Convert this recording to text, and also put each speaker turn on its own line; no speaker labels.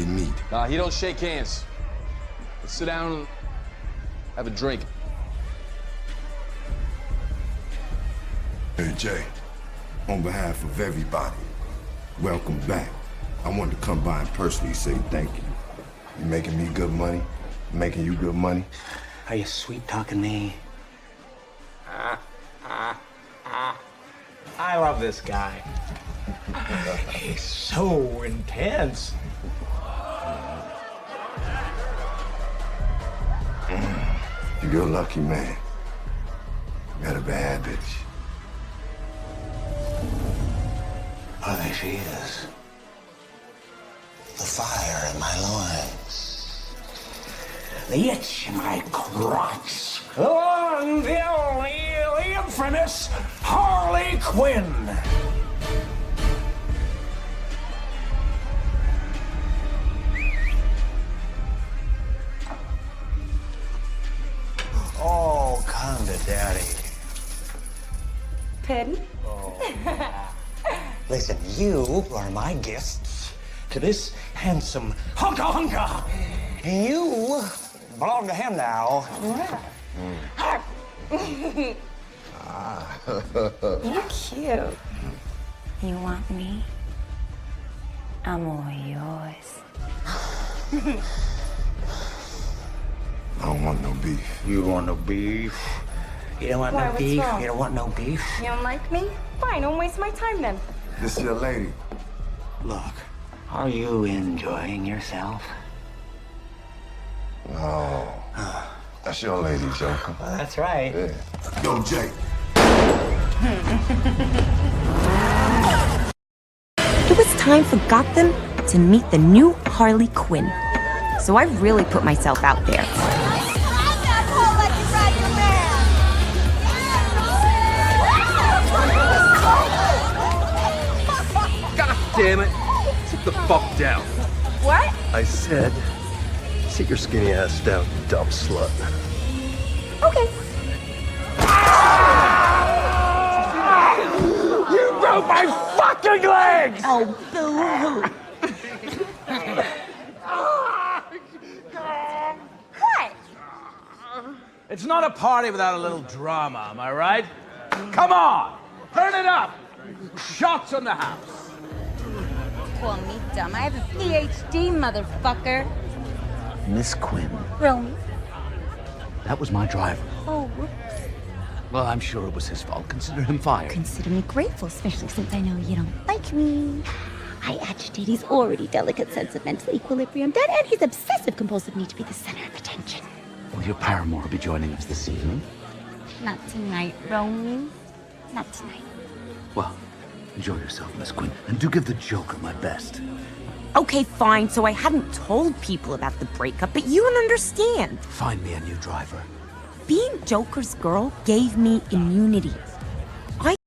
we meet.
Nah, he don't shake hands. Let's sit down and have a drink.
Hey, Jay, on behalf of everybody, welcome back. I wanted to come by and personally say thank you. You making me good money? Making you good money?
Are you sweet-talking me? I love this guy. He's so intense.
You're a lucky man. Got a bad bitch.
Oh, there she is. The fire in my loins. The itch in my crotch. The one, the only, the infamous Harley Quinn. Oh, come to daddy.
Pin?
Listen, you are my guests to this handsome hunka. You belong to him now.
You're cute. You want me? I'm all yours.
I don't want no beef.
You want no beef? You don't want
Why,
no
what's
beef?
wrong?
You don't want no beef?
You don't like me? Fine, don't waste my time then.
This your lady.
Look, are you enjoying yourself?
No. That's your lady, Joker.
Well, that's right.
Yeah. Yo, Jay.
It was time for Gotham to meet the new Harley Quinn. So I really put myself out there.
God damn it! Sit the fuck down.
What?
I said, sit your skinny ass down, you dumb slut.
Okay.
You broke my fucking legs!
Oh, boo-hoo.
What?
It's not a party without a little drama, am I right? Come on, turn it up. Shots on the house.
Call me dumb. I have a PhD, motherfucker.
Miss Quinn,
Romy.
that was my driver.
Oh, whoops.
Well, I'm sure it was his fault. Consider him fired.
Consider me grateful, especially since I know you don't like me. I agitate his already delicate sense of mental equilibrium, that and his obsessive-compulsive need to be the center of attention.
Will your paramour be joining us this evening?
Not tonight, Romy. Not tonight.
Well, enjoy yourself, Miss Quinn, and do give the Joker my best.
Okay, fine, so I hadn't told people about the breakup, but you don't understand.
Find me a new driver.
Being Joker's girl gave me immunity.